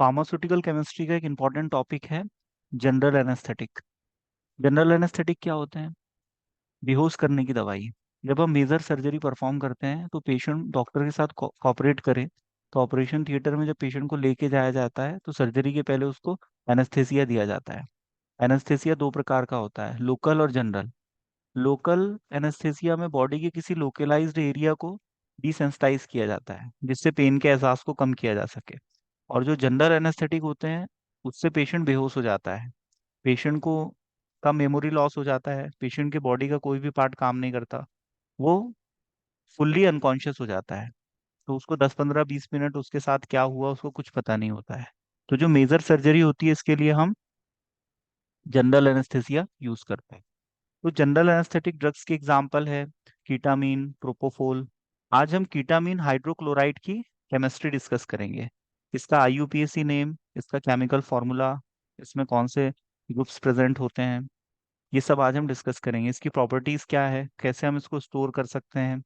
Pharmaceutical chemistry का एक important topic है जनरल एनेस्थेटिक। जनरल एनेस्थेटिक क्या होते हैं? बेहोश करने की दवाई। जब हम मेजर सर्जरी परफॉर्म करते हैं तो पेशेंट डॉक्टर के साथ कोऑपरेट करे, तो ऑपरेशन थिएटर में जब पेशेंट को लेके जाया जाता है तो सर्जरी के पहले उसको एनेस्थेसिया दिया जाता है। एनेस्थेसिया दो प्रकार का होता है, लोकल और जनरल। लोकल एनेस्थेसिया में बॉडी के किसी लोकलाइज्ड एरिया को डिसेंसिटाइज किया जाता है जिससे पेन के एहसास को कम किया जा सके। और जो जनरल एनेस्थेटिक होते हैं उससे पेशेंट बेहोश हो जाता है, पेशेंट को का मेमोरी लॉस हो जाता है, पेशेंट के बॉडी का कोई भी पार्ट काम नहीं करता, वो फुल्ली अनकॉन्शियस हो जाता है। तो उसको 10 15 20 मिनट उसके साथ क्या हुआ उसको कुछ पता नहीं होता है। तो जो मेजर सर्जरी होती है इसके लिए हम जनरल एनेस्थेसिया यूज करते हैं। तो जनरल एनेस्थेटिक ड्रग्स के एग्जाम्पल है कीटामीन, प्रोपोफोल। आज हम कीटामीन हाइड्रोक्लोराइड की केमिस्ट्री डिस्कस करेंगे। इसका आईयूपीएसी नेम, इसका केमिकल फॉर्मूला, इसमें कौन से ग्रुप्स प्रेजेंट होते हैं, ये सब आज हम डिस्कस करेंगे। इसकी प्रॉपर्टीज क्या है, कैसे हम इसको स्टोर कर सकते हैं,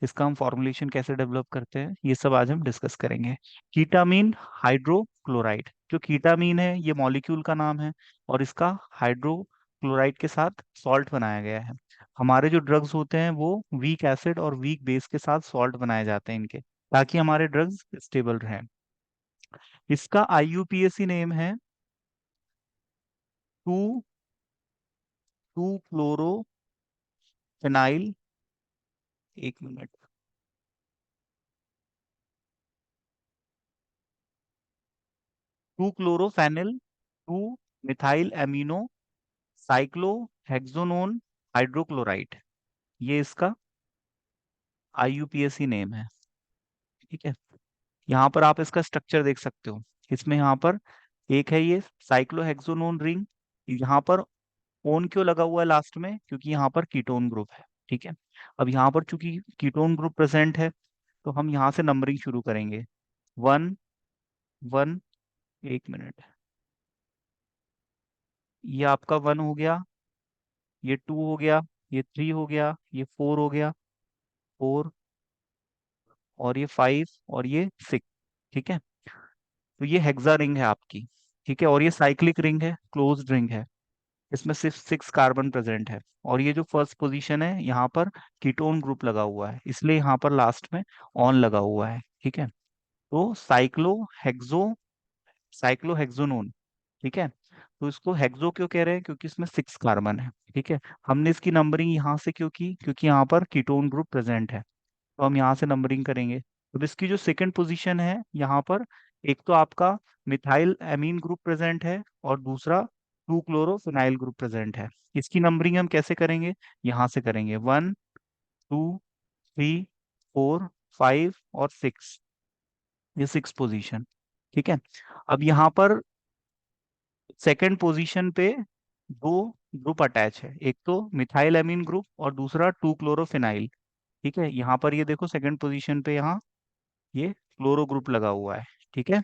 इसका हम फॉर्मुलेशन कैसे डेवलप करते हैं, ये सब आज हम डिस्कस करेंगे। कीटामीन हाइड्रोक्लोराइड, जो कीटामीन है ये मॉलिक्यूल का नाम है और इसका हाइड्रोक्लोराइड के साथ सॉल्ट बनाया गया है। हमारे जो ड्रग्स होते हैं वो वीक एसिड और वीक बेस के साथ सॉल्ट बनाए जाते हैं इनके, ताकि हमारे ड्रग्स स्टेबल रहें। इसका आईयूपीएसी नेम है टू टू क्लोरो फिनाइल, एक मिनट, two chlorophenyl two methyl amino cyclohexanone hydrochloride, ये इसका आईयूपीएसी नेम है। ठीक है। यहाँ पर आप इसका स्ट्रक्चर देख सकते हो। इसमें यहाँ पर एक है ये साइक्लोहेक्सोनोन रिंग। यहाँ पर ओन क्यों लगा हुआ है लास्ट में? क्योंकि यहाँ पर कीटोन ग्रुप है। ठीक है। अब यहाँ पर चूंकि कीटोन ग्रुप प्रेजेंट है तो हम यहाँ से नंबरिंग शुरू करेंगे। 1 1, एक मिनट, ये आपका 1 हो गया, ये 2 हो गया, ये 3 हो गया, ये 4 हो गया, 4, और ये 5, और ये 6। ठीक है। तो ये हेक्सा रिंग है आपकी। ठीक है। और ये साइक्लिक रिंग है, क्लोज्ड रिंग है, इसमें सिर्फ 6 कार्बन प्रेजेंट है। और ये जो फर्स्ट पोजीशन है यहाँ पर कीटोन ग्रुप लगा हुआ है, इसलिए यहाँ पर लास्ट में ऑन लगा हुआ है। ठीक है। तो साइक्लोहेक्सोनोन। ठीक है। तो इसको हेक्सो क्यों कह रहे हैं? क्योंकि इसमें 6 कार्बन है। ठीक है। हमने इसकी नंबरिंग यहाँ से क्यों की? क्योंकि यहाँ पर कीटोन ग्रुप प्रेजेंट है, तो हम यहाँ से नंबरिंग करेंगे। तो इसकी जो सेकंड पोजीशन है यहाँ पर, एक तो आपका मिथाइल एमीन ग्रुप प्रेजेंट है और दूसरा 2 क्लोरोफिनाइल ग्रुप प्रेजेंट है। इसकी नंबरिंग हम कैसे करेंगे? यहाँ से करेंगे, 1 2 3 4 5 और 6, ये 6 पोजीशन। ठीक है। अब यहाँ पर सेकंड पोजीशन पे दो ग्रुप अटैच है, एक तो मिथाइल एमीन ग्रुप और दूसरा 2 क्लोरोफिनाइल। ठीक है। यहाँ पर ये देखो सेकंड पोजीशन पे यहाँ ये क्लोरो ग्रुप लगा हुआ है। ठीक है।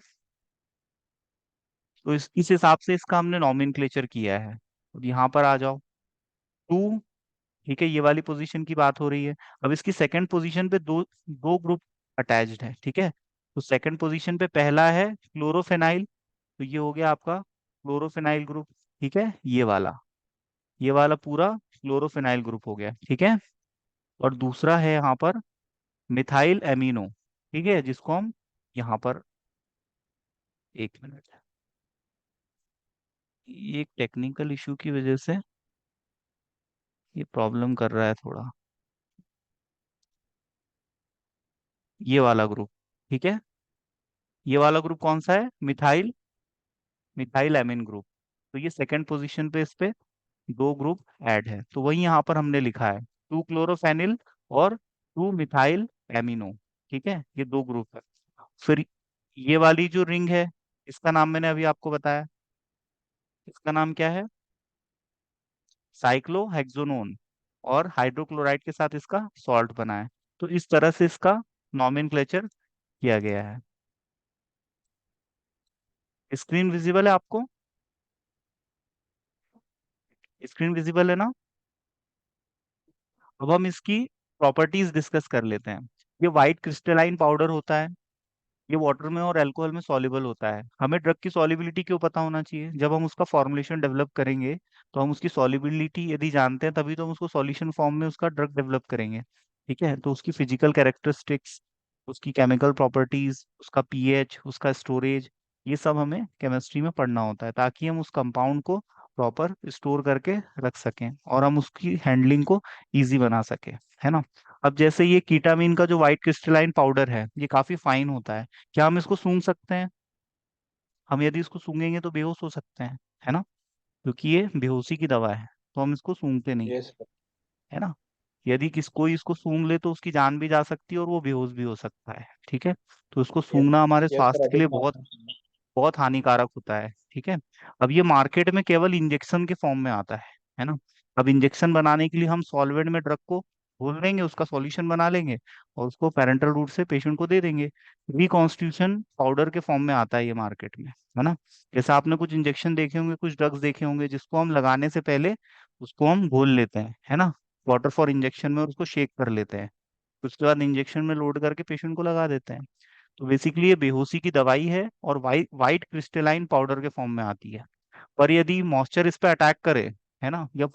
तो इस हिसाब से इसका हमने नॉमेनक्लेचर किया है। अब यहाँ पर आ जाओ, 2। ठीक है, ये वाली पोजीशन की बात हो रही है। अब इसकी सेकंड पोजीशन पे दो दो ग्रुप अटैच्ड है। ठीक है। तो सेकंड पोजीशन पे पहला है क्लोरोफेनाइल, तो ये हो गया आपका क्लोरोफेनाइल ग्रुप। ठीक है, ये वाला पूरा क्लोरोफेनाइल ग्रुप हो गया। ठीक है। और दूसरा है यहाँ पर मिथाइल एमिनो। ठीक है, जिसको हम यहाँ पर, एक मिनट, ये एक टेक्निकल इशू की वजह से ये प्रॉब्लम कर रहा है थोड़ा, ये वाला ग्रुप। ठीक है। ये वाला ग्रुप कौन सा है? Methyl methyl amine group. तो ये सेकंड पोजीशन पे इस पे दो ग्रुप ऐड है, तो वही यहाँ पर हमने लिखा है 2 क्लोरोफेनिल और 2 मिथाइल एमिनो। ठीक है, ये दो ग्रुप है। फिर ये वाली जो रिंग है, इसका नाम मैंने अभी आपको बताया, इसका नाम क्या है? साइक्लोहेक्सोनोन। और हाइड्रोक्लोराइड के साथ इसका सॉल्ट बना है। तो इस तरह से इसका नॉमेनक्लेचर किया गया है। स्क्रीन विजिबल है आपको? स्क्रीन विजिबल है ना? अब हम इसकी प्रॉपर्टीज डिस्कस कर लेते हैं। ये व्हाइट क्रिस्टलाइन पाउडर होता है, ये वाटर में और अल्कोहल में सॉल्युबल होता है। हमें ड्रग की सॉल्युबिलिटी क्यों पता होना चाहिए? जब हम उसका फॉर्मुलेशन डेवलप करेंगे तो हम उसकी सॉल्युबिलिटी यदि जानते हैं तभी तो हम उसको सॉल्यूशन फॉर्म में उसका ड्रग डेवलप करेंगे। ठीक है, तो उसकी फिजिकल कैरेक्टरिस्टिक्स, उसकी केमिकल प्रॉपर्टीज, उसका पीएच, उसका स्टोरेज, ये सब हमें केमिस्ट्री में पढ़ना होता है ताकि हम उस कंपाउंड को प्रॉपर स्टोर करके रख सकें और हम उसकी हैंडलिंग को इजी बना सकें, है ना। अब जैसे ये कीटामीन का जो व्हाइट क्रिस्टलाइन पाउडर है, ये काफी फाइन होता है। क्या हम इसको सूंघ सकते हैं? हम यदि इसको सूंघेंगे तो बेहोश हो सकते हैं, है ना, क्योंकि ये बेहोशी की दवा है, तो हम इसको सूंघते नहीं, यस। है ना। यदि कोई इसको सूंघ ले तो उसकी जान भी जा सकती है और वो बेहोश भी हो सकता है। ठीक है, तो इसको यस। सूंघना हमारे यस सर, स्वास्थ्य के अधिक लिए बहुत मात्रा में। बहुत हानिकारक होता है। ठीक है, अब ये मार्केट में केवल इंजेक्शन के फॉर्म में आता है ना। अब इंजेक्शन बनाने के लिए हम सॉल्वेंट में ड्रग को घोल देंगे, उसका सॉल्यूशन बना लेंगे और उसको पैरेंटल रूट से पेशेंट को दे देंगे। रिकॉन्स्टिट्यूशन पाउडर के फॉर्म में आता है ये मार्केट में, है ना। जैसे आपने कुछ इंजेक्शन देखे होंगे, कुछ ड्रग्स देखे होंगे जिसको हम लगाने से पहले उसको हम घोल लेते हैं, है ना, वाटर फॉर इंजेक्शन में, और उसको शेक कर लेते हैं। उसके बाद इंजेक्शन में लोड करके पेशेंट को लगा देते हैं। तो बेसिकली ये बेहोशी की दवाई है और वाइट वाइट क्रिस्टलाइन पाउडर के फॉर्म में आती है। पर यदि मॉइस्चर इस पे अटैक करे, है ना, या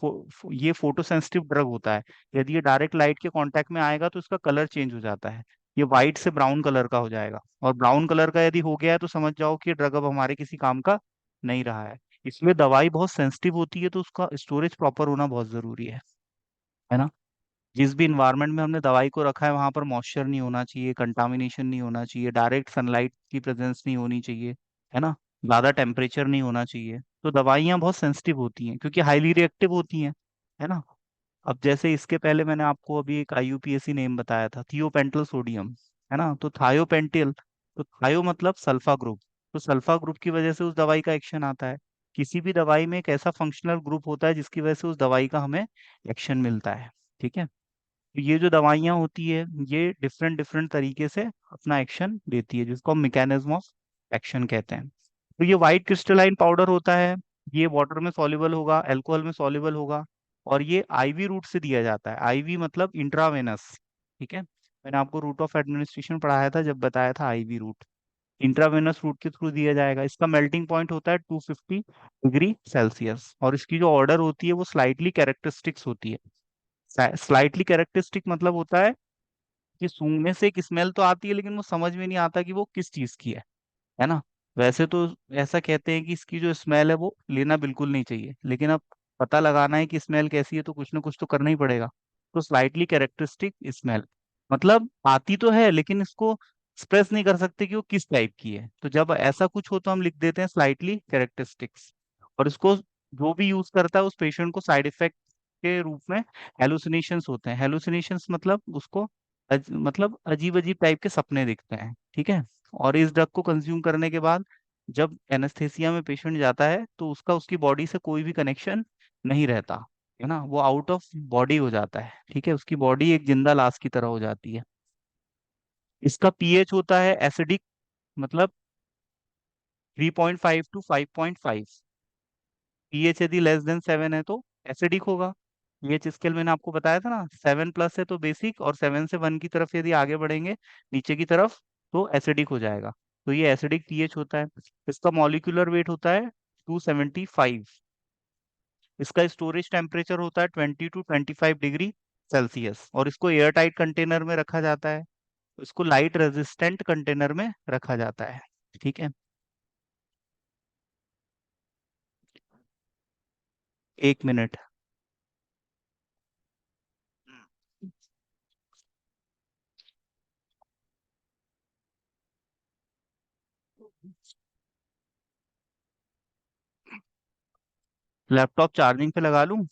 ये फोटो सेंसिटिव ड्रग होता है, यदि ये डायरेक्ट लाइट के कांटेक्ट में आएगा तो इसका कलर चेंज हो जाता है। ये वाइट से ब्राउन कलर का हो जाएगा, और ब्राउन कलर का यदि हो गया है तो समझ जाओ कि ये ड्रग अब हमारे किसी काम का नहीं रहा है। इसलिए दवाई बहुत सेंसिटिव होती है, तो उसका स्टोरेज प्रॉपर होना बहुत जरूरी है ना। जिस भी इन्वायरमेंट में हमने दवाई को रखा है वहां पर मॉइस्चर नहीं होना चाहिए, कंटामिनेशन नहीं होना चाहिए, डायरेक्ट सनलाइट की प्रेजेंस नहीं होनी चाहिए, है ना, ज्यादा टेम्परेचर नहीं होना चाहिए। तो दवाइयाँ बहुत सेंसिटिव होती हैं क्योंकि हाईली रिएक्टिव होती हैं, है ना। अब जैसे इसके पहले मैंने आपको अभी एक आईयूपीएसी नेम बताया था, थियोपेंटल सोडियम, है ना, तो थायोपेंटिल, तो थायो मतलब सल्फा ग्रुप, तो सल्फा ग्रुप की वजह से उस दवाई का एक्शन आता है। किसी भी दवाई में एक ऐसा फंक्शनल ग्रुप होता है जिसकी वजह से उस दवाई का हमें एक्शन मिलता है। ठीक है, तो ये जो दवाइयाँ होती है ये डिफरेंट डिफरेंट तरीके से अपना एक्शन देती है, जिसको हम मैकेनिज्म ऑफ एक्शन कहते हैं। तो ये व्हाइट क्रिस्टलाइन पाउडर होता है, ये वाटर में सॉल्युबल होगा, अल्कोहल में सॉल्युबल होगा, और ये आईवी रूट से दिया जाता है। आईवी मतलब इंट्रावेनस। ठीक है, मैंने आपको रूट ऑफ एडमिनिस्ट्रेशन पढ़ाया था जब बताया था आईवी रूट। इंट्रावेनस रूट के थ्रू दिया जाएगा। इसका मेल्टिंग पॉइंट होता है 250 डिग्री सेल्सियस, और इसकी जो ऑर्डर होती है वो स्लाइटली कैरेक्टरिस्टिक्स होती है। स्लाइटली कैरेक्टरिस्टिक मतलब होता है कि सूंघने से एक स्मेल तो आती है लेकिन वो समझ में नहीं आता कि वो किस चीज की है ना। वैसे तो ऐसा कहते हैं कि इसकी जो स्मेल है वो लेना बिल्कुल नहीं चाहिए, लेकिन अब पता लगाना है कि स्मेल कैसी है तो कुछ ना कुछ तो करना ही पड़ेगा। तो स्लाइटली कैरेक्टरिस्टिक स्मेल मतलब आती तो है लेकिन इसको एक्सप्रेस नहीं कर सकते कि वो किस टाइप की है, तो जब ऐसा कुछ हो तो हम लिख देते हैं स्लाइटली कैरेक्टरिस्टिक्स। और इसको जो भी यूज करता है उस पेशेंट को साइड इफेक्ट के रूप में हेलुसिनेशंस होते हैं। हेलुसिनेशंस मतलब उसको मतलब अजीब अजीब टाइप के सपने दिखते हैं। ठीक है, और इस ड्रग को कंज्यूम करने के बाद जब एनेस्थेसिया में पेशेंट जाता है तो उसका उसकी बॉडी से कोई भी कनेक्शन नहीं रहता, है ना, वो आउट ऑफ बॉडी हो जाता है। ठीक है, उसकी बॉडी एक जिंदा लाश की तरह हो जाती है। इसका पीएच होता है एसिडिक, मतलब 3.5 to 5.5। पीएच यदि लेस देन 7 है तो एसिडिक होगा। पीएच स्केल मैंने आपको बताया था ना, 7+ है तो बेसिक, और 7 से 1 की तरफ यदि आगे बढ़ेंगे नीचे की तरफ तो एसिडिक हो जाएगा। तो ये एसिडिक पीएच होता है। इसका मॉलिक्यूलर वेट होता है 275। इसका स्टोरेज टेम्परेचर होता है 20 to 25 डिग्री सेल्सियस, और इसको एयर टाइट कंटेनर में रखा जाता है। इसको लाइट रेजिस्टेंट कंटेनर में रखा जाता है। ठीक है, 1 मिनट। लैपटॉप चार्जिंग पे लगा लूं?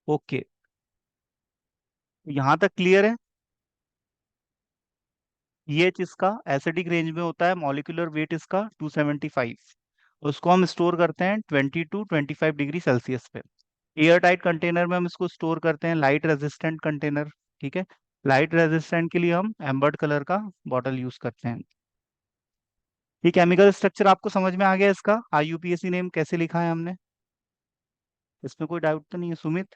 ओके, यहाँ तक क्लियर है। पीएच इसका एसिडिक रेंज में होता है, मॉलिक्यूलर वेट इसका 275, उसको हम स्टोर करते हैं 20 to 25 डिग्री सेल्सियस पे। एयर टाइट कंटेनर में हम इसको स्टोर करते हैं, लाइट रेजिस्टेंट कंटेनर। ठीक है। लाइट रेजिस्टेंट के लिए हम एम्बर्ड कलर का बॉटल यूज करते हैं। ये केमिकल स्ट्रक्चर आपको समझ में आ गया इसका? आईयूपीएसी नेम कैसे लिखा है हमने? इसमें कोई डाउट तो नहीं है सुमित?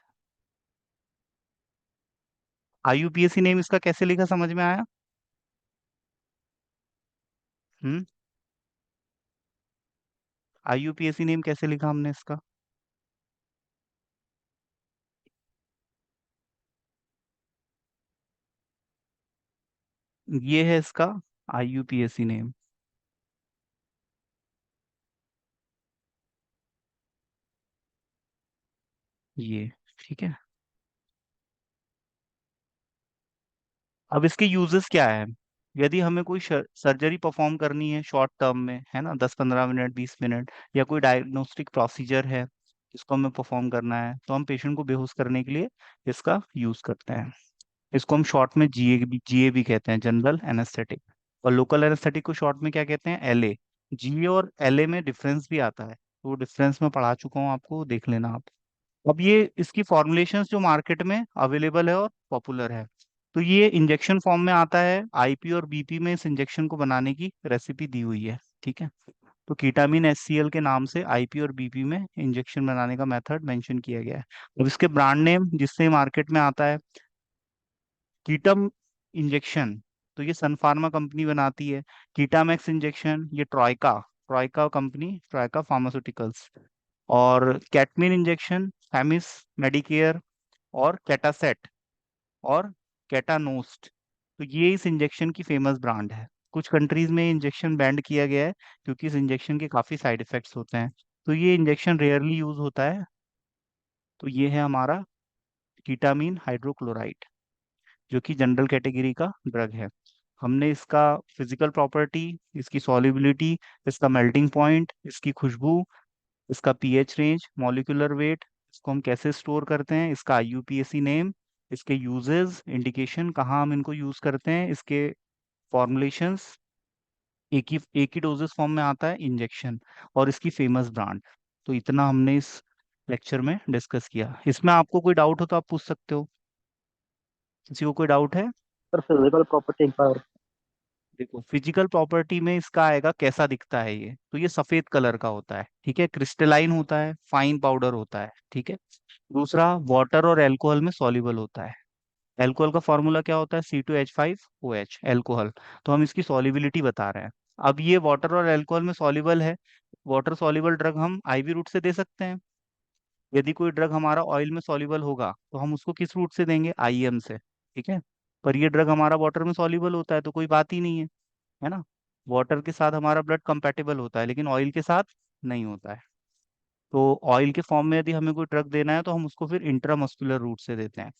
आईयूपीएसी नेम इसका कैसे लिखा, समझ में आया? हम्म। आईयूपीएसी नेम कैसे लिखा हमने इसका? ये है इसका आईयूपीएसी नेम। ये ठीक है। अब इसके यूजेस क्या है? यदि हमें कोई सर्जरी परफॉर्म करनी है शॉर्ट टर्म में, है ना, 10-15 मिनट, 20 मिनट, या कोई डायग्नोस्टिक प्रोसीजर है जिसको हमें परफॉर्म करना है, तो हम पेशेंट को बेहोश करने के लिए इसका यूज करते हैं। इसको हम शॉर्ट में जीए भी कहते हैं, जनरल एनेस्थेटिक। और लोकल एनेस्थेटिक को शॉर्ट में क्या कहते हैं? एलए। जीए और एलए में डिफरेंस भी आता है, तो वो डिफरेंस मैं पढ़ा चुका हूँ आपको, देख लेना आप। अब ये इसकी फॉर्मुलेशंस जो मार्केट में अवेलेबल है और पॉपुलर है, तो ये इंजेक्शन फॉर्म में आता है। आईपी और बीपी में इस इंजेक्शन को बनाने की रेसिपी दी हुई है। ठीक है। तो कीटामिन एचसीएल के नाम से आईपी और बीपी में इंजेक्शन बनाने का मेथड मेंशन किया गया है। अब इसके ब्रांड नेम जिससे मार्केट में आता है, कीटम इंजेक्शन, तो ये सन फार्मा कंपनी बनाती है। कीटामैक्स इंजेक्शन ये ट्राइका, ट्राइका कंपनी, ट्राइका फार्मास्यूटिकल्स। और कैटमिन इंजेक्शन फेमिस मेडिकेयर, और कैटासेट, और कैटानोस्ट। तो ये इस इंजेक्शन की फेमस ब्रांड है। कुछ कंट्रीज में इंजेक्शन बैंड किया गया है क्योंकि इस इंजेक्शन के काफी साइड इफेक्ट्स होते हैं। तो ये इंजेक्शन रेयरली यूज होता है। तो ये है हमारा कीटामीन हाइड्रोक्लोराइड, जो कि जनरल कैटेगरी का ड्रग है। हमने इसका फिजिकल प्रॉपर्टी, इसकी सॉल्युबिलिटी, इसका मेल्टिंग पॉइंट, इसकी खुशबू, इसका पीएच रेंज, मॉलिक्यूलर वेट, इसको हम कैसे स्टोर करते हैं, इसका आईयूपीएसी नेम, इसके यूजेस, इंडिकेशन, कहाँ हम इनको यूज करते हैं, इसके फॉर्मुलेशंस, एक ही डोजेस फॉर्म में आता है इंजेक्शन, और इसकी फेमस ब्रांड। तो इतना हमने इस लेक्चर में डिस्कस किया। इसमें आपको कोई डाउट हो तो आप पूछ सकते हो। किसी को कोई डाउट है? सर फिजिकल प्रॉपर्टी एक बार। देखो, फिजिकल प्रॉपर्टी में इसका आएगा कैसा दिखता है ये, तो ये सफेद कलर का होता है। ठीक है, क्रिस्टलाइन होता है, फाइन पाउडर होता है। ठीक है। दूसरा, वाटर और अल्कोहल में सॉल्युबल होता है। अल्कोहल का फॉर्मूला क्या होता है? C2H5OH, alcohol. तो हम इसकी सॉल्युबिलिटी बता रहे हैं। अब ये वाटर और अल्कोहल में सॉल्युबल है। वाटर सॉल्युबल ड्रग हम आईवी रूट से दे सकते हैं। यदि कोई ड्रग हमारा ऑयल में सॉल्युबल होगा तो हम उसको किस रूट से देंगे? आईएम से। ठीक है। पर ये ड्रग हमारा वाटर में सॉल्युबल होता है तो कोई बात ही नहीं है ना। वाटर के साथ हमारा ब्लड कंपेटेबल होता है लेकिन ऑयल के साथ नहीं होता है। तो ऑयल के फॉर्म में यदि हमें कोई ड्रग देना है तो हम उसको फिर इंट्रामस्कुलर रूट से देते हैं।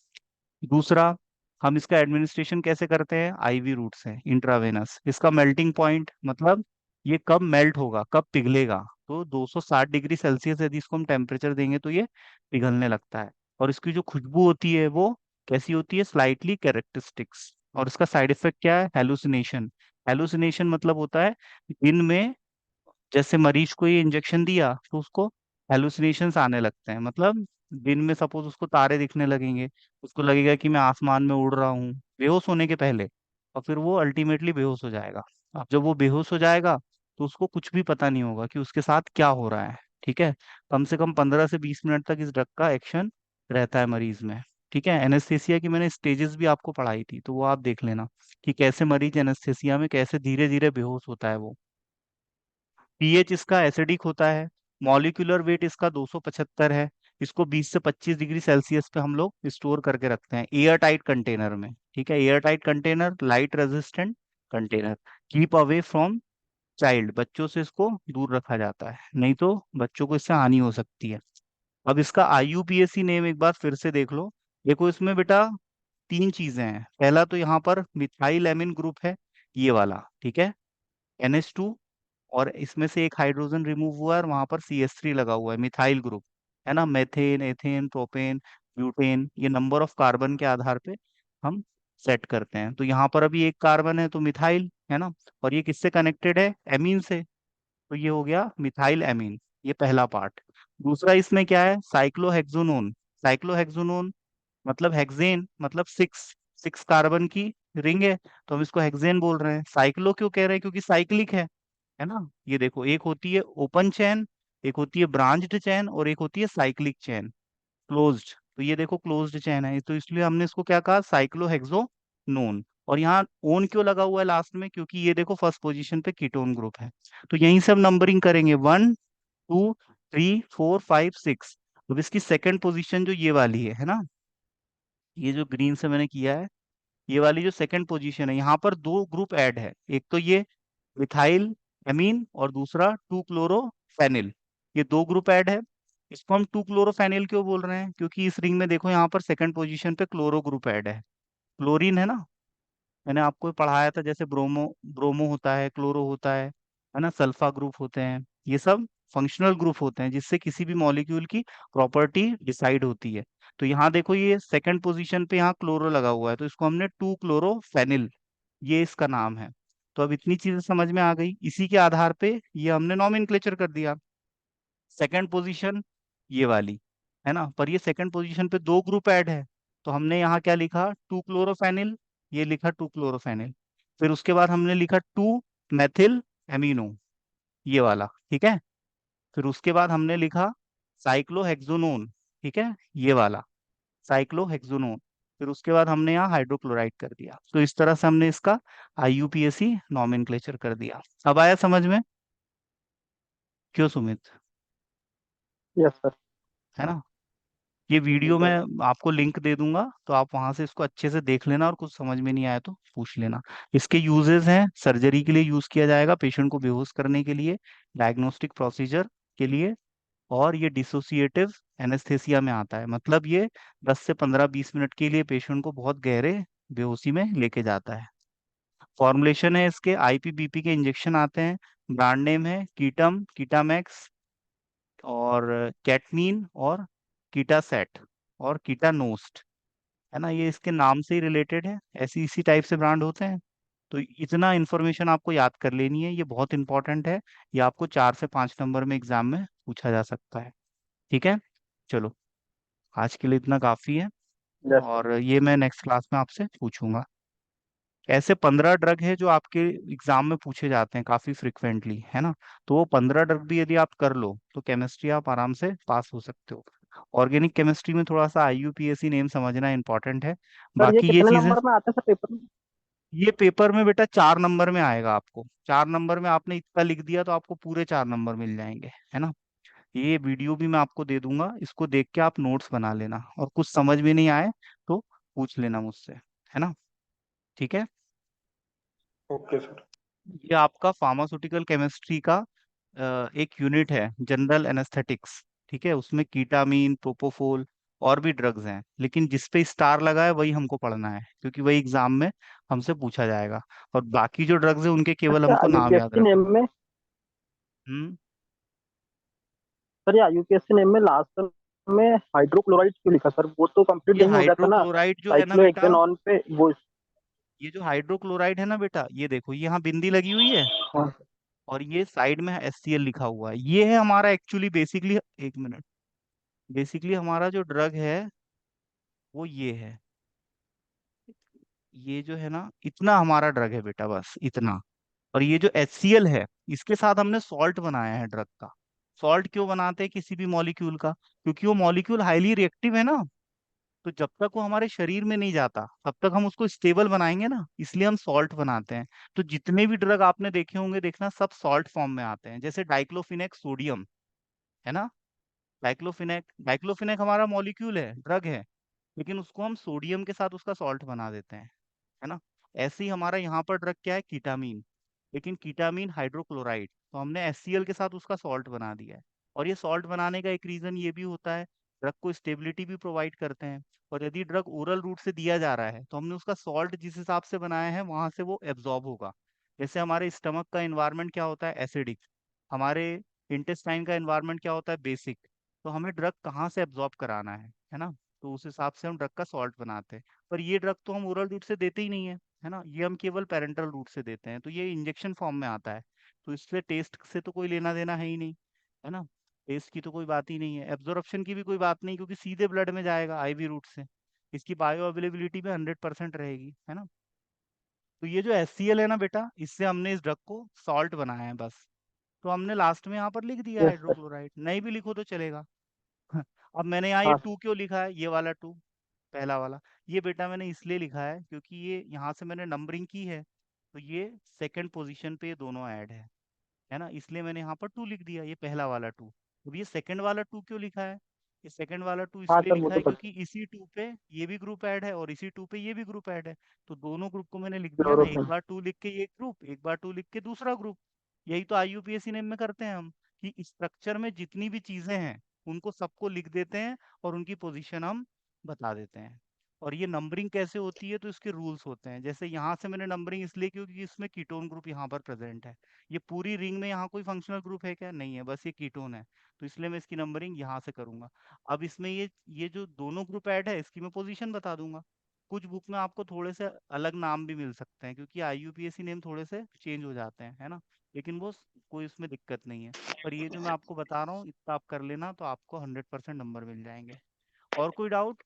दूसरा, हम इसका एडमिनिस्ट्रेशन कैसे करते हैं? आईवी रूट से, इंट्रावेनस। इसका मेल्टिंग पॉइंट मतलब ये कब मेल्ट होगा, कब पिघलेगा, तो 260 डिग्री सेल्सियस यदि इसको हम टेम्परेचर देंगे तो ये पिघलने लगता है। और इसकी जो खुशबू होती है वो कैसी होती है? Slightly characteristics. और इसका साइड इफेक्ट क्या है? हेलुसिनेशन। हेलुसिनेशन मतलब होता है दिन में, जैसे मरीज को ये इंजेक्शन दिया तो उसको हेलुसिनेशंस आने लगते हैं। मतलब दिन में सपोज उसको तारे दिखने लगेंगे, उसको लगेगा कि मैं आसमान में उड़ रहा हूँ, बेहोश होने के पहले। और फिर वो अल्टीमेटली बेहोश हो जाएगा। अब जब वो बेहोश हो जाएगा तो उसको कुछ भी पता नहीं होगा कि उसके साथ क्या हो रहा है। ठीक है। कम से कम 15 से 20 मिनट तक इस ड्रग का एक्शन रहता है मरीज में। ठीक है। एनेस्थेसिया की मैंने स्टेजेस भी आपको पढ़ाई थी, तो वो आप देख लेना कि कैसे मरीज एनेस्थेसिया में कैसे धीरे धीरे बेहोश होता है वो। पीएच इसका एसिडिक होता है। मॉलिक्यूलर वेट इसका 275 है। इसको 20 से 25 डिग्री सेल्सियस पे हम लोग स्टोर करके रखते हैं एयर टाइट कंटेनर में। ठीक है। Air tight container, light resistant container. Keep away from child, बच्चों से इसको दूर रखा जाता है, नहीं तो बच्चों को इससे हानि हो सकती है। अब इसका आईयूपीएसी नेम एक बार फिर से देख लो। देखो इसमें बेटा तीन चीजें हैं। पहला तो यहाँ पर मिथाइल एमिन ग्रुप है, ये वाला। ठीक है। NH2, और इसमें से एक हाइड्रोजन रिमूव हुआ है और वहां पर CH3 लगा हुआ है, मिथाइल ग्रुप। है ना, मेथेन, एथेन, प्रोपेन, ब्यूटेन, ये नंबर ऑफ कार्बन के आधार पे हम सेट करते हैं। तो यहाँ पर अभी एक कार्बन है तो मिथाइल है ना। और ये किससे कनेक्टेड है? एमीन से। तो ये हो गया मिथाइल एमीन, ये पहला पार्ट। दूसरा इसमें क्या है, साइक्लोहेक्सोनोन। साइक्लोहेक्सोनोन मतलब हेक्सेन, मतलब सिक्स, सिक्स कार्बन की रिंग है, तो हम इसको हेक्सेन बोल रहे हैं। साइक्लो क्यों कह रहे हैं, क्योंकि साइक्लिक है ना। ये देखो, एक होती है ओपन चैन, एक होती है ब्रांच्ड चैन, और एक होती है साइक्लिक चैन, क्लोज्ड। तो ये देखो क्लोज्ड चैन है, तो इसलिए हमने इसको क्या कहा, साइक्लोहेक्सोनोन। और यहाँ ओन क्यों लगा हुआ है लास्ट में, क्योंकि ये देखो फर्स्ट पोजीशन पे कीटोन ग्रुप है। तो यहीं से हम नंबरिंग करेंगे, 1 2 3 4 5 6। अब इसकी सेकंड पोजीशन जो ये वाली है ना, ये जो ग्रीन से मैंने किया है, ये वाली जो सेकंड पोजीशन है, यहाँ पर दो ग्रुप ऐड है, एक तो ये मिथाइल एमीन और दूसरा टू क्लोरोफेनिल, ये दो ग्रुप ऐड है। इसको हम टू क्लोरोफेनिल क्यों बोल रहे हैं, क्योंकि इस रिंग में देखो यहाँ पर सेकंड पोजीशन पे क्लोरो ग्रुप ऐड है। क्लोरीन है ना, मैंने आपको पढ़ाया था, जैसे ब्रोमो, ब्रोमो होता है, क्लोरो होता है ना, सल्फा ग्रुप होते हैं, ये सब फंक्शनल ग्रुप होते हैं जिससे किसी भी मॉलिक्यूल की प्रॉपर्टी डिसाइड होती है। तो यहाँ देखो ये सेकंड पोजीशन पे यहाँ क्लोरो लगा हुआ है, तो इसको हमने टू क्लोरोफेनिल, ये इसका नाम है। तो अब इतनी चीजें समझ में आ गई, इसी के आधार पे ये हमने नॉमेनक्लेचर कर दिया। सेकंड पोजीशन ये वाली है ना, पर ये सेकंड पोजीशन पे दो ग्रुप ऐड है, तो हमने यहाँ क्या लिखा, टू क्लोरोफेनिल, ये लिखा टू क्लोरोफेनिल। फिर उसके बाद हमने लिखा टू मेथिल एमिनो, ये वाला, ठीक है। फिर उसके बाद हमने लिखा साइक्लोहेक्सोनोन, ठीक है, ये वाला साइक्लोहेक्सोनोन। फिर उसके बाद हमने यहाँ हाइड्रोक्लोराइड कर दिया। तो इस तरह से हमने इसका आईयूपीएसी नॉमेनक्लेचर कर दिया। अब आया समझ में, क्यों सुमित, यस सर। है ना। ये जी वीडियो मैं सर। आपको लिंक दे दूंगा, तो आप वहां से इसको अच्छे से देख लेना, और कुछ समझ में नहीं आया तो पूछ लेना। इसके यूजेस हैं, सर्जरी के लिए यूज किया जाएगा, पेशेंट को बेहोश करने के लिए, डायग्नोस्टिक प्रोसीजर के लिए, और ये डिसोसिएटिव एनेस्थेसिया में आता है, मतलब ये 10 से 15-20 मिनट के लिए पेशेंट को बहुत गहरे बेहोशी में लेके जाता है। फॉर्मुलेशन है इसके, आईपीबीपी के इंजेक्शन आते हैं, ब्रांड नेम है कीटम, कीटामैक्स, और कैटनीन, और कीटासेट, और कीटानोस्ट, है ना, ये इसके नाम से ही रिलेटेड है, ऐसी इसी टाइप से ब्रांड होते हैं। तो इतना इन्फॉर्मेशन आपको याद कर लेनी है, ये बहुत इंपॉर्टेंट है। ये आपको 4 से 5 नंबर में एग्जाम में पूछा जा सकता है, ठीक है। चलो, आज के लिए इतना काफी है, यस सर। और ये मैं नेक्स्ट क्लास में आपसे पूछूंगा। ऐसे 15 ड्रग है जो आपके एग्जाम में पूछे जाते हैं काफी फ्रिक्वेंटली, है ना। तो वो 15 ड्रग भी यदि आप कर लो तो केमिस्ट्री आप आराम से पास हो सकते हो। ऑर्गेनिक केमिस्ट्री में थोड़ा सा आईयूपीएसी नेम समझना इंपॉर्टेंट है। सर ये बाकी ये कितने चीजें, नंबर में आता है सर पेपर में? ये पेपर में बेटा 4 नंबर में आएगा आपको। 4 नंबर में आपने इतना लिख दिया तो आपको पूरे 4 नंबर मिल जाएंगे, है ना। ये वीडियो भी मैं आपको दे दूंगा, इसको देख के आप नोट्स बना लेना, और कुछ समझ में नहीं आए तो पूछ लेना मुझसे, है ना, ठीक है। Okay sir. ये आपका फार्मास्यूटिकल केमिस्ट्री का एक यूनिट है, जनरल एनेस्थेटिक्स, ठीक है। उसमें कीटामीन, प्रोपोफोल और भी ड्रग्स हैं, लेकिन जिस पे स्टार लगा है वही हमको पढ़ना है, क्योंकि वही एग्जाम में हमसे पूछा जाएगा। और बाकी जो ड्रग्स है उनके केवल अच्छा, हमको नाम याद यूपीएससी रखना। नेम में, हम्म। सर ये यूपीएससी नेम में लास्ट में हाइड्रोक्लोराइड क्यों लिखा सर? वो तो कंप्लीट ये नहीं हो गया था ना? हाइड्रोक्लोराइड जो है ना बेटा, साइक्लोहेक्सेनॉन पे वो। ये जो हाइड्रोक्लोराइड है ना बेटा, ये देखो ये यहाँ बिंदी लगी हुई है, हाँ। और ये साइड में HCl लिखा हुआ है, ये है हमारा एक्चुअली बेसिकली, एक मिनट, बेसिकली हमारा जो ड्रग है वो ये है, ये जो है ना, इतना हमारा ड्रग है बेटा, बस इतना। और ये जो HCl है, इसके साथ हमने सॉल्ट बनाया है ड्रग का। सॉल्ट क्यों बनाते हैं किसी भी मॉलिक्यूल का, क्योंकि वो मॉलिक्यूल हाईली रिएक्टिव है ना, तो जब तक वो हमारे शरीर में नहीं जाता तब तक हम उसको स्टेबल बनाएंगे ना, इसलिए हम सॉल्ट बनाते हैं। तो जितने भी ड्रग आपने देखे होंगे, देखना सब सॉल्ट फॉर्म में आते हैं, जैसे डाइक्लोफिनेक सोडियम, है ना। डाइक्लोफिनेक, डाइक्लोफिनेक हमारा मॉलिक्यूल है, ड्रग है, लेकिन उसको हम सोडियम के साथ उसका सॉल्ट बना देते हैं, है ना। ऐसे ही हमारा यहाँ पर ड्रग क्या है, कीटामीन, लेकिन कीटामीन हाइड्रोक्लोराइड, तो हमने HCl के साथ उसका सॉल्ट बना दिया है। और ये सॉल्ट बनाने का एक रीजन ये भी होता है, ड्रग को स्टेबिलिटी भी प्रोवाइड करते हैं। और यदि ड्रग ओरल रूट से दिया जा रहा है तो हमने उसका सॉल्ट जिस हिसाब से बनाया है वहां से वो एब्जॉर्ब होगा। जैसे हमारे स्टमक का एनवायरनमेंट क्या होता है, एसिडिक, हमारे इंटेस्टाइन का एनवायरनमेंट क्या होता है, बेसिक। तो हमें ड्रग कहाँ से एब्जॉर्ब कराना है ना, तो उस हिसाब से हम ड्रग का सॉल्ट बनाते हैं। पर ये ड्रग तो हम ओरल रूट से देते ही नहीं है, है ना, ये हम केवल पेरेंटल रूट से देते हैं, तो ये इंजेक्शन फॉर्म में आता है। तो इससे टेस्ट से तो कोई लेना देना है ही नहीं, है ना। टेस्ट की तो कोई बात ही नहीं है, एब्जॉर्प्शन की भी कोई बात नहीं, क्योंकि सीधे ब्लड में जाएगा आईवी रूट से। इसकी बायो अवेलेबिलिटी भी 100% रहेगी, है ना। तो ये जो HCl है ना बेटा, इससे हमने इस ड्रग को सॉल्ट बनाया है बस। तो हमने लास्ट में यहाँ पर लिख दिया यस सर। हाइड्रोक्लोराइड, नहीं भी लिखो तो चलेगा। अब मैंने यहाँ ये हाँ टू क्यों लिखा है, ये वाला टू, पहला वाला। ये बेटा मैंने इसलिए लिखा है क्योंकि ये यहाँ से मैंने नंबरिंग की है, तो ये सेकंड पोजीशन पे ये दोनों ऐड है ना, इसलिए मैंने यहाँ पर टू लिख दिया, ये पहला वाला टू। अब ये सेकंड वाला टू क्यों लिखा है, ये सेकंड वाला टू हाँ इसलिए सर, वो लिखा तो है पता क्योंकि इसी टू पे ये भी ग्रुप ऐड है और इसी टू पे ये भी ग्रुप ऐड है। तो दोनों ग्रुप को मैंने लिख दिया ना, एक क्लोरोफॉर्म। बार टू लिख के ये ग्रुप, एक बार टू लिख के दूसरा ग्रुप। यही तो IUPAC नेम में करते हैं हम, कि स्ट्रक्चर में जितनी भी चीजें हैं उनको सबको लिख देते हैं और उनकी पोजीशन हम बता देते हैं। और ये नंबरिंग कैसे होती है, तो इसके रूल्स होते हैं। जैसे यहाँ से मैंने नंबरिंग इसलिए क्योंकि इसमें कीटोन ग्रुप यहाँ पर प्रेजेंट है। ये पूरी रिंग में यहाँ कोई फंक्शनल ग्रुप है क्या, नहीं है, बस ये कीटोन है। तो इसलिए मैं इसकी नंबरिंग यहाँ से करूंगा। अब इसमें ये जो दोनों ग्रुप ऐड है, इसकी मैं पोजीशन बता दूंगा। कुछ बुक में आपको थोड़े से अलग नाम भी मिल सकते हैं, क्योंकि IUPAC नेम थोड़े से चेंज हो जाते हैं, है ना। लेकिन वो कोई उसमें दिक्कत नहीं है। पर ये जो मैं आपको बता रहा हूँ इतना आप कर लेना, तो आपको 100% नंबर मिल जाएंगे। और कोई डाउट?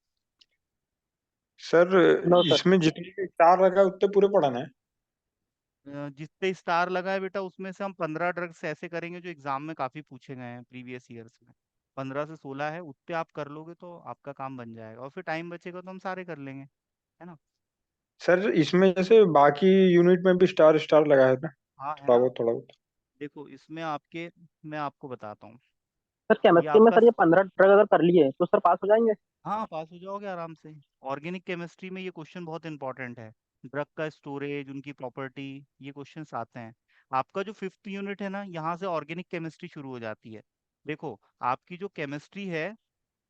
Sir no sir. इसमें जितने भी स्टार लगा है, उतने पूरे पढ़ाना है? जितने स्टार लगा है बेटा, उसमें से हम 15 ड्रग्स ऐसे करेंगे जो एग्जाम में काफी पूछे गए हैं प्रीवियस ईयर्स में। 15 से 16 है, उतने आप कर लोगे तो आपका काम बन जाएगा, और फिर टाइम बचेगा तो हम सारे कर लेंगे, है ना। सर इसमें जैसे बाकी यूनिट में भी स्टार स्टार लगा है ना, हाँ है थोड़ा ना। बहुत थोड़ा बहुत। देखो इसमें आपके, मैं आपको बताता हूँ। सर ये केमिस्ट्री में आपका सर ये 15 ड्रग अगर कर लिए तो सर पास हो जाएंगे? हाँ, पास हो जाओगे आराम से। ऑर्गेनिक केमिस्ट्री में ये क्वेश्चन बहुत इंपॉर्टेंट है। ड्रग का स्टोरेज, उनकी प्रॉपर्टी, ये क्वेश्चंस आते हैं। आपका जो 5th यूनिट है ना, यहाँ से ऑर्गेनिक केमिस्ट्री शुरू हो जाती है। देखो, आपकी जो केमिस्ट्री है,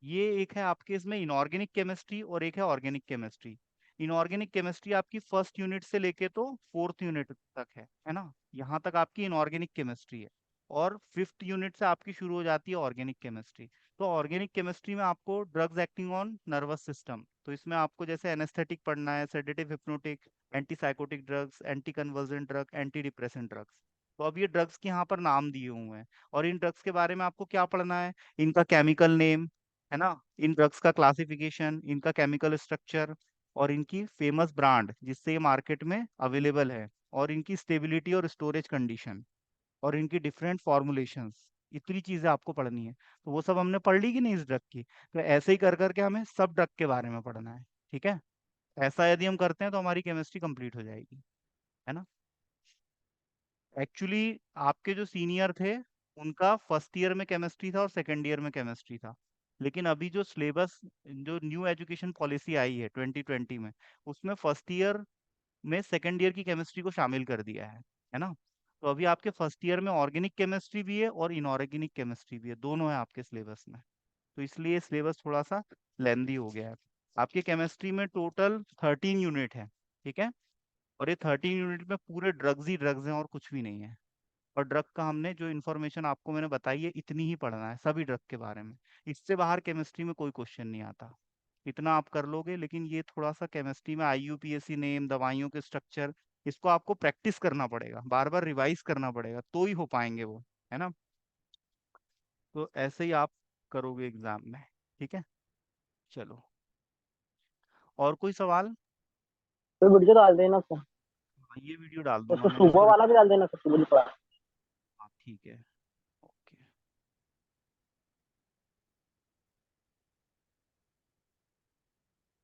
ये एक है आपके इसमें इनऑर्गेनिक केमिस्ट्री और एक है ऑर्गेनिक केमिस्ट्री। इनऑर्गेनिक केमिस्ट्री आपकी 1st यूनिट से लेके तो 4th यूनिट तक है ना। यहाँ तक आपकी इनऑर्गेनिक केमिस्ट्री है। और 5th यूनिट से आपकी शुरू हो जाती है ऑर्गेनिक केमिस्ट्री। तो ऑर्गेनिक केमिस्ट्री में आपको drugs acting on nervous system, तो इसमें आपको जैसे एनेस्थेटिक पढ़ना है, sedative, hypnotic, anti psychotic drugs, anti convergent drug, anti depressant drugs. तो अब ये ड्रग्स के यहाँ पर नाम दिए हुए हैं। और इन ड्रग्स के बारे में आपको क्या पढ़ना है, इनका केमिकल नेम, है ना, इन ड्रग्स का क्लासिफिकेशन, इनका केमिकल स्ट्रक्चर, और इनकी फेमस ब्रांड जिससे ये मार्केट में अवेलेबल है, और इनकी स्टेबिलिटी और स्टोरेज कंडीशन, और इनकी डिफरेंट फॉर्मुलेशंस। इतनी चीजें आपको पढ़नी है। तो वो सब हमने पढ़ ली कि नहीं इस ड्रग की, तो ऐसे ही कर करके हमें सब ड्रग के बारे में पढ़ना है। ठीक है। ऐसा यदि हम करते हैं तो हमारी केमिस्ट्री कंप्लीट हो जाएगी, है ना। एक्चुअली आपके जो सीनियर थे, उनका 1st ईयर में केमिस्ट्री था और 2nd ईयर में केमिस्ट्री था। लेकिन अभी जो सिलेबस, जो न्यू एजुकेशन पॉलिसी आई है 2020 में, उसमें 1st ईयर में 2nd ईयर की केमिस्ट्री को शामिल कर दिया है ना। तो अभी आपके 1st ईयर में ऑर्गेनिक केमिस्ट्री भी है और इनऑर्गेनिक केमिस्ट्री भी है, दोनों है आपके सिलेबस में। तो इसलिए सिलेबस थोड़ा सा लेंदी हो गया है। आपके केमिस्ट्री में टोटल 13 यूनिट है, ठीक है। और ये 13 यूनिट में पूरे ड्रग्स ही ड्रग्स हैं और कुछ भी नहीं है। और ड्रग का हमने जो इन्फॉर्मेशन आपको मैंने बताई है, इतनी ही पढ़ना है सभी ड्रग के बारे में। इससे बाहर केमिस्ट्री में कोई क्वेश्चन नहीं आता। इतना आप कर लोगे, लेकिन ये थोड़ा सा केमिस्ट्री में IUPAC नेम, दवाइयों के स्ट्रक्चर, इसको आपको प्रैक्टिस करना पड़ेगा, बार बार रिवाइज करना पड़ेगा, तो ही हो पाएंगे वो, है ना। तो ऐसे ही आप करोगे एग्जाम में। ठीक है, चलो। और कोई सवाल? तो वीडियो डाल देना सर। हाँ, ये वीडियो डाल दूंगा उसको मैंने सुबह इसको वाला भी डाल देना सर, सुबह। हाँ ठीक है।